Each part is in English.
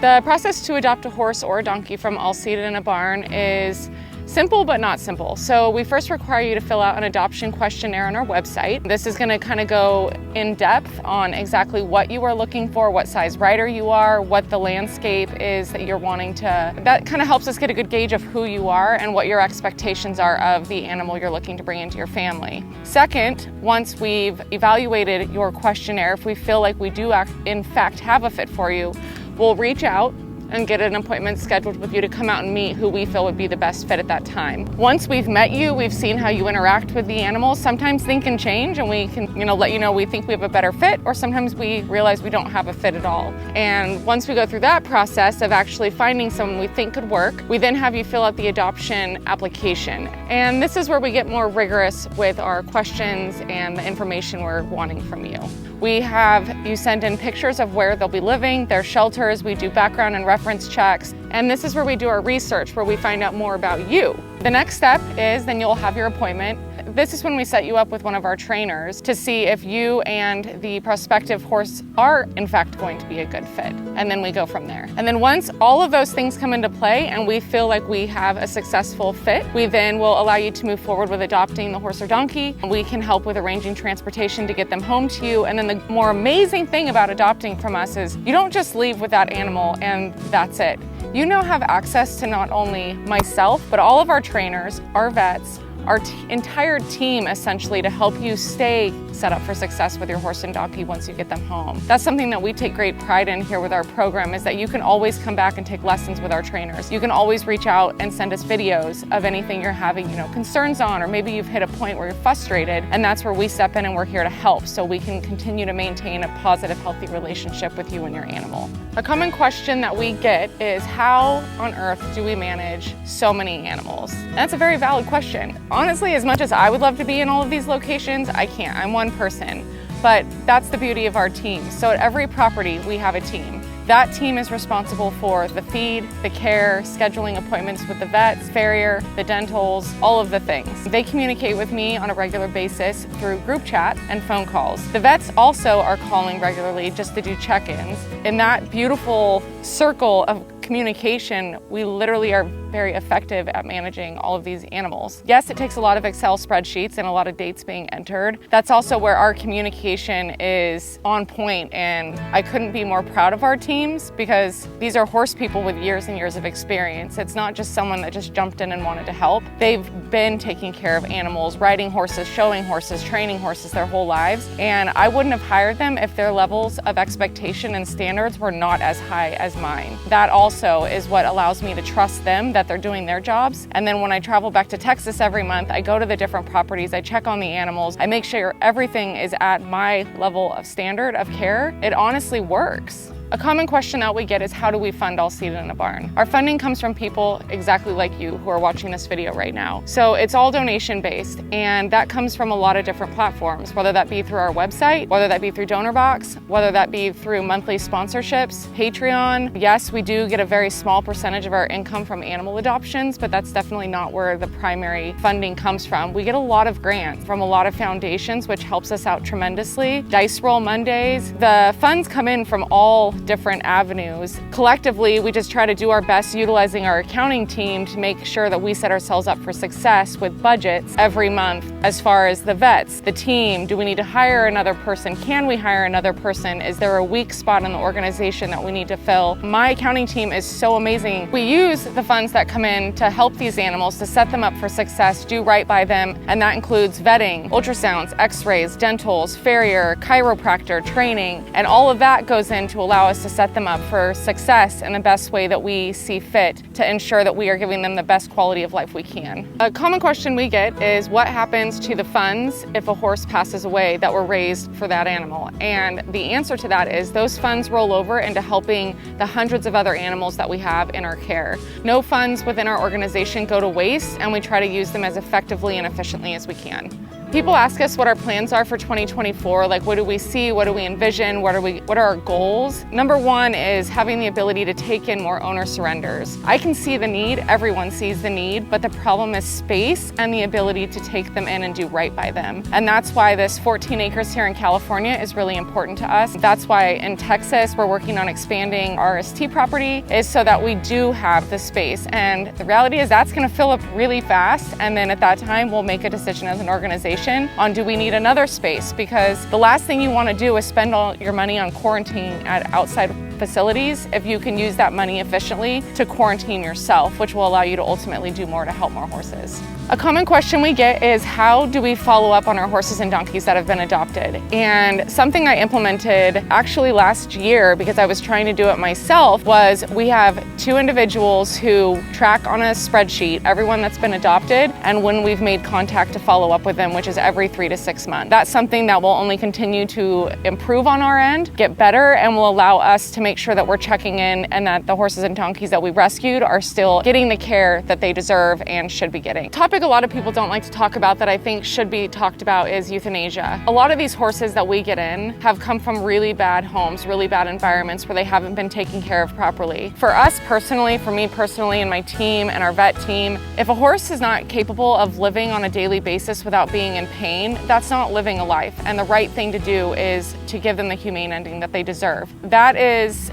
The process to adopt a horse or a donkey from All Seated in a Barn is simple but not simple. So we first require you to fill out an adoption questionnaire on our website. This is going to kind of go in depth on exactly what you are looking for, what size rider you are, what the landscape is that you're wanting to. That kind of helps us get a good gauge of who you are and what your expectations are of the animal you're looking to bring into your family. Second, once we've evaluated your questionnaire, if we feel like we do in fact have a fit for you, we'll reach out and get an appointment scheduled with you to come out and meet who we feel would be the best fit at that time. Once we've met you, we've seen how you interact with the animals. Sometimes things can change and we can, let you know we think we have a better fit, or sometimes we realize we don't have a fit at all. And once we go through that process of actually finding someone we think could work, we then have you fill out the adoption application. And this is where we get more rigorous with our questions and the information we're wanting from you. We have you send in pictures of where they'll be living, their shelters, we do background and reference checks, and this is where we do our research, where we find out more about you. The next step is then you'll have your appointment. This is when we set you up with one of our trainers to see if you and the prospective horse are in fact going to be a good fit. And then we go from there. And then once all of those things come into play and we feel like we have a successful fit, we then will allow you to move forward with adopting the horse or donkey. We can help with arranging transportation to get them home to you. And then the more amazing thing about adopting from us is you don't just leave with that animal and that's it. You now have access to not only myself, but all of our trainers, our vets, our entire team essentially to help you stay set up for success with your horse and donkey once you get them home. That's something that we take great pride in here with our program, is that you can always come back and take lessons with our trainers. You can always reach out and send us videos of anything you're having concerns on, or maybe you've hit a point where you're frustrated, and that's where we step in and we're here to help so we can continue to maintain a positive, healthy relationship with you and your animal. A common question that we get is, how on earth do we manage so many animals? And that's a very valid question. Honestly, as much as I would love to be in all of these locations, I can't. I'm one person, but that's the beauty of our team. So at every property, we have a team. That team is responsible for the feed, the care, scheduling appointments with the vets, farrier, the dentals, all of the things. They communicate with me on a regular basis through group chat and phone calls. The vets also are calling regularly just to do check-ins. In that beautiful circle of communication, we literally are very effective at managing all of these animals. Yes, it takes a lot of Excel spreadsheets and a lot of dates being entered. That's also where our communication is on point, and I couldn't be more proud of our teams because these are horse people with years and years of experience. It's not just someone that just jumped in and wanted to help. They've been taking care of animals, riding horses, showing horses, training horses their whole lives, and I wouldn't have hired them if their levels of expectation and standards were not as high as mine. That also is what allows me to trust them that they're doing their jobs. And then when I travel back to Texas every month, I go to the different properties, I check on the animals, I make sure everything is at my level of standard of care. It honestly works. A common question that we get is, how do we fund All Seated in a Barn? Our funding comes from people exactly like you who are watching this video right now. So it's all donation based, and that comes from a lot of different platforms, whether that be through our website, whether that be through DonorBox, whether that be through monthly sponsorships, Patreon. Yes, we do get a very small percentage of our income from animal adoptions, but that's definitely not where the primary funding comes from. We get a lot of grants from a lot of foundations, which helps us out tremendously. Dice Roll Mondays. The funds come in from all different avenues. Collectively, we just try to do our best utilizing our accounting team to make sure that we set ourselves up for success with budgets every month. As far as the vets, the team, do we need to hire another person? Can we hire another person? Is there a weak spot in the organization that we need to fill? My accounting team is so amazing. We use the funds that come in to help these animals, to set them up for success, do right by them, and that includes vetting, ultrasounds, x-rays, dentals, farrier, chiropractor, training, and all of that goes in to allow us to set them up for success in the best way that we see fit to ensure that we are giving them the best quality of life we can. A common question we get is, what happens to the funds if a horse passes away that were raised for that animal? And the answer to that is, those funds roll over into helping the hundreds of other animals that we have in our care. No funds within our organization go to waste, and we try to use them as effectively and efficiently as we can. People ask us what our plans are for 2024, like what do we see, what do we envision, what are our goals? Number one is having the ability to take in more owner surrenders. I can see the need, everyone sees the need, but the problem is space and the ability to take them in and do right by them. And that's why this 14 acres here in California is really important to us. That's why in Texas we're working on expanding our RST property, is so that we do have the space. And the reality is that's gonna fill up really fast, and then at that time we'll make a decision as an organization on do we need another space, because the last thing you want to do is spend all your money on quarantine at outside facilities if you can use that money efficiently to quarantine yourself, which will allow you to ultimately do more to help more horses. A common question we get is how do we follow up on our horses and donkeys that have been adopted? And something I implemented actually last year, because I was trying to do it myself, was we have 2 individuals who track on a spreadsheet everyone that's been adopted and when we've made contact to follow up with them, which is every 3 to 6 months. That's something that will only continue to improve on our end, get better, and will allow us to make sure that we're checking in and that the horses and donkeys that we rescued are still getting the care that they deserve and should be getting. Topic a lot of people don't like to talk about that I think should be talked about is euthanasia. A lot of these horses that we get in have come from really bad homes, really bad environments where they haven't been taken care of properly. For us personally, for me personally and my team and our vet team, if a horse is not capable of living on a daily basis without being in pain, that's not living a life. And the right thing to do is to give them the humane ending that they deserve. That is,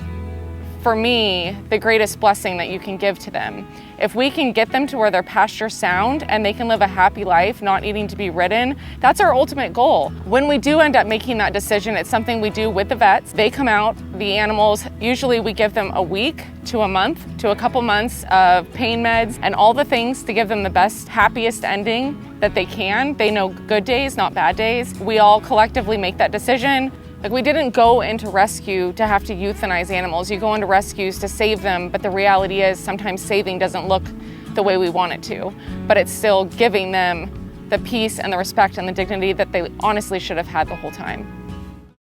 for me, the greatest blessing that you can give to them. If we can get them to where they're pasture sound and they can live a happy life, not needing to be ridden, that's our ultimate goal. When we do end up making that decision, it's something we do with the vets. They come out, the animals, usually we give them a week to a month to a couple months of pain meds and all the things to give them the best, happiest ending that they can. They know good days, not bad days. We all collectively make that decision. Like, we didn't go into rescue to have to euthanize animals. You go into rescues to save them, but the reality is sometimes saving doesn't look the way we want it to, but it's still giving them the peace and the respect and the dignity that they honestly should have had the whole time.